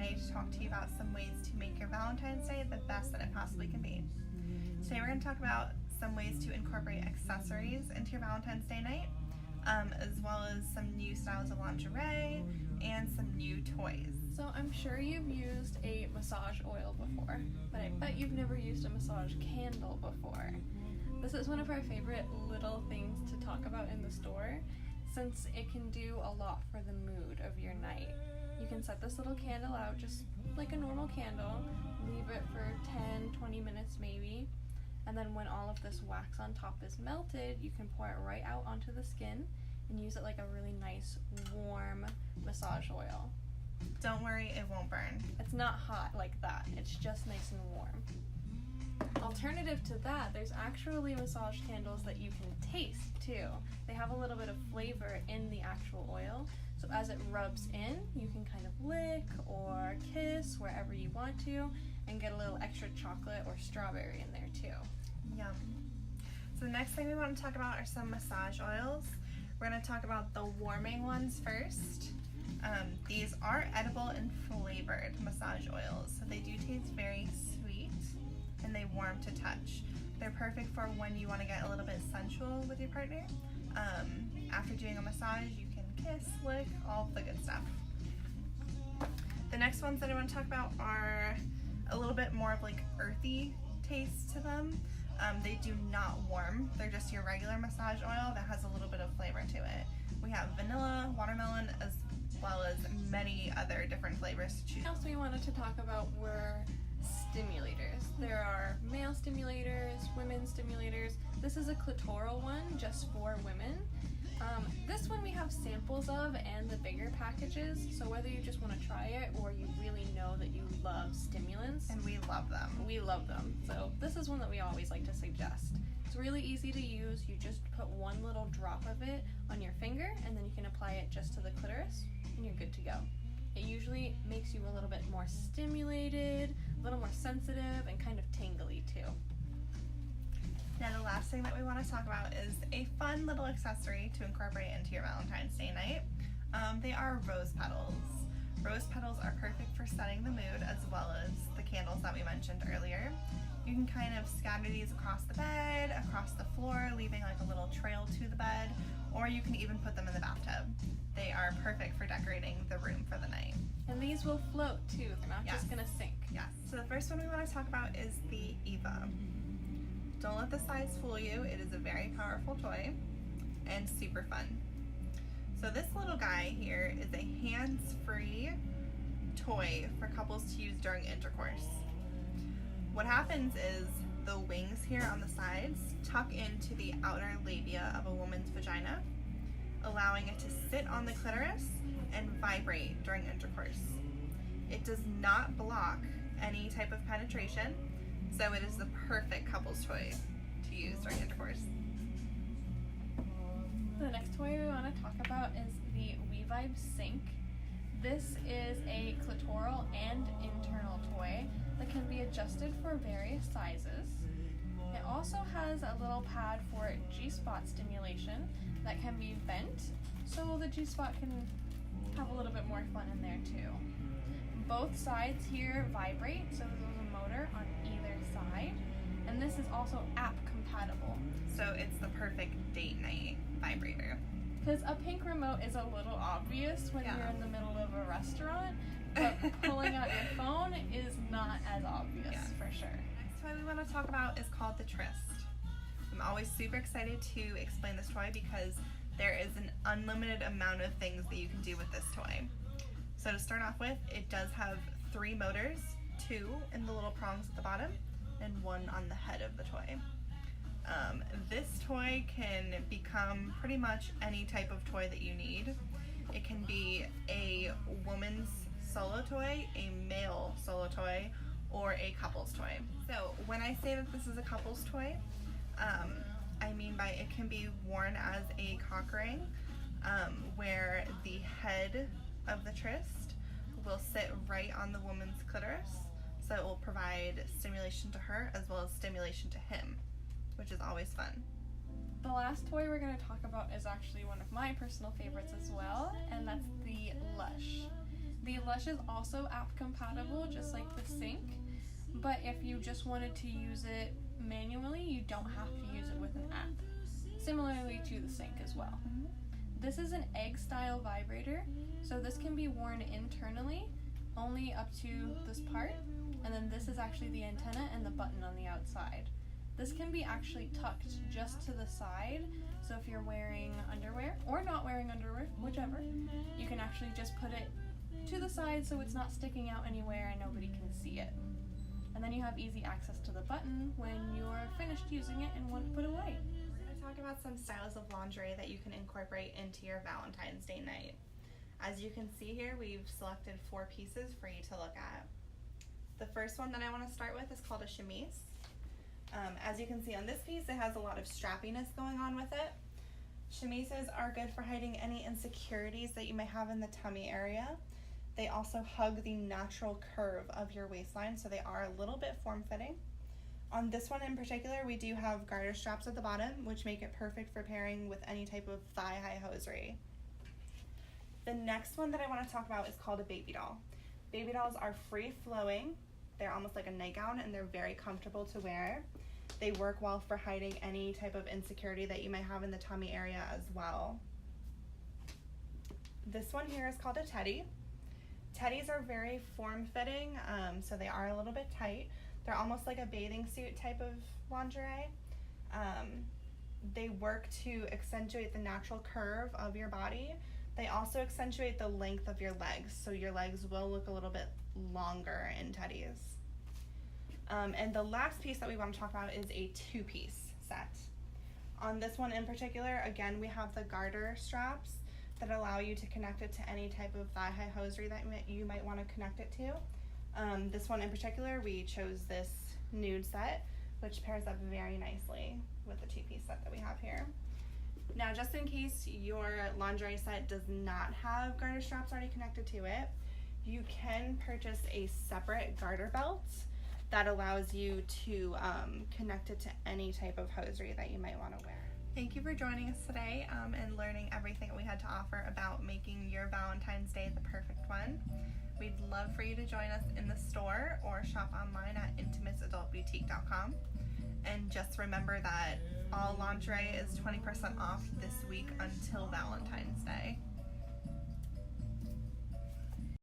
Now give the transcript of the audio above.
today to talk to you about some ways to make your Valentine's Day the best that it possibly can be. Today we're going to talk about some ways to incorporate accessories into your Valentine's Day night, as well as some new styles of lingerie and some new toys. So I'm sure you've used a massage oil before, but I bet you've never used a massage candle before. This is one of our favorite little things to talk about in the store, since it can do a lot for the mood of your night. You can set this little candle out just like a normal candle, leave it for 10-20 minutes maybe, and then when all of this wax on top is melted, you can pour it right out onto the skin and use it like a really nice warm massage oil. Don't worry, it won't burn. It's not hot like that, it's just nice and warm. Alternative to that, there's actually massage candles that you can taste too. They have a little bit of flavor in the actual oil, so as it rubs in, you can kind of lick or kiss wherever you want to and get a little extra chocolate or strawberry in there too. Yum. So the next thing we want to talk about are some massage oils. We're going to talk about the warming ones first. These are edible and flavored massage oils, so they do taste very sweet and they warm to touch. They're perfect for when you want to get a little bit sensual with your partner. After doing a massage, you can kiss, lick, all of the good stuff. The next ones that I want to talk about are a little bit more of like earthy taste to them. They do not warm. They're just your regular massage oil that has a little bit of flavor to it. We have vanilla, watermelon, as well as many other different flavors to choose. What else we wanted to talk about were stimulators. There are male stimulators, women's stimulators. This is a clitoral one just for women. This one we have samples of and the bigger packages, so whether you just want to try it or you really know that you love stimulants. And we love them. We love them. So this is one that we always like to suggest. It's really easy to use. You just put one little drop of it on your finger and then you can apply it just to the clitoris and you're good to go. It usually makes you a little bit more stimulated, a little more sensitive, and kind of tingly too. Now the last thing that we want to talk about is a fun little accessory to incorporate into your Valentine's Day night. They are rose petals. Rose petals are perfect for setting the mood as well as the candles that we mentioned earlier. You can kind of scatter these across the bed, across the floor, leaving like a little trail to the bed, or you can even put them in the bathtub. They are perfect for decorating the room for the night. And these will float too, they're not just gonna sink. Yes. So the first one we want to talk about is the Eva. Don't let the size fool you, it is a very powerful toy and super fun. So this little guy here is a hands-free toy for couples to use during intercourse. What happens is the wings here on the sides tuck into the outer labia of a woman's vagina, allowing it to sit on the clitoris and vibrate during intercourse. It does not block any type of penetration, so it is the perfect couples toy to use during intercourse. The next toy we want to talk about is the WeVibe Sync. This is a clitoral and internal toy that can be adjusted for various sizes. It also has a little pad for G-spot stimulation that can be bent, so the G-spot can have a little bit more fun in there too. Both sides here vibrate, so there's a motor on either side, and this is also app compatible. So it's the perfect date night vibrator. Because a pink remote is a little obvious when you're in the middle of a restaurant, but pulling out your phone is not as obvious for sure. Next toy we want to talk about is called the Tryst. I'm always super excited to explain this toy because there is an unlimited amount of things that you can do with this toy. So to start off with, it does have 3 motors, 2 in the little prongs at the bottom and 1 on the head of the toy. This toy can become pretty much any type of toy that you need. It can be a woman's solo toy, a male solo toy, or a couple's toy. So when I say that this is a couple's toy, I mean by it can be worn as a cock ring, where the head of the tryst will sit right on the woman's clitoris, so it will provide stimulation to her as well as stimulation to him, which is always fun. The last toy we're going to talk about is actually one of my personal favorites as well, and that's the Lush. The Lush is also app compatible, just like the sink, but if you just wanted to use it manually, you don't have to use it with an app. Similarly to the sink as well. This is an egg style vibrator, so this can be worn internally only up to this part, and then this is actually the antenna and the button on the outside. This can be actually tucked just to the side, so if you're wearing underwear or not wearing underwear, whichever, you can actually just put it to the side so it's not sticking out anywhere and nobody can see it. And then you have easy access to the button when you're finished using it and want to put it away. Talk about some styles of lingerie that you can incorporate into your Valentine's Day night. As you can see here, we've selected 4 pieces for you to look at. The first one that I want to start with is called a chemise. As you can see on this piece, it has a lot of strappiness going on with it. Chemises are good for hiding any insecurities that you may have in the tummy area. They also hug the natural curve of your waistline, so they are a little bit form-fitting. On this one in particular, we do have garter straps at the bottom, which make it perfect for pairing with any type of thigh-high hosiery. The next one that I want to talk about is called a baby doll. Baby dolls are free-flowing. They're almost like a nightgown, and they're very comfortable to wear. They work well for hiding any type of insecurity that you might have in the tummy area as well. This one here is called a teddy. Teddies are very form-fitting, so they are a little bit tight. They're almost like a bathing suit type of lingerie. They work to accentuate the natural curve of your body. They also accentuate the length of your legs, so your legs will look a little bit longer in teddies. And the last piece that we want to talk about is a 2-piece set. On this one in particular, again, we have the garter straps that allow you to connect it to any type of thigh-high hosiery that you might want to connect it to. This one in particular, we chose this nude set, which pairs up very nicely with the 2-piece set that we have here. Now, just in case your lingerie set does not have garter straps already connected to it, you can purchase a separate garter belt that allows you to connect it to any type of hosiery that you might want to wear. Thank you for joining us today and learning everything that we had to offer about making your Valentine's Day the perfect one. We'd love for you to join us in the store or shop online at intimatesadultboutique.com. And just remember that all lingerie is 20% off this week until Valentine's Day.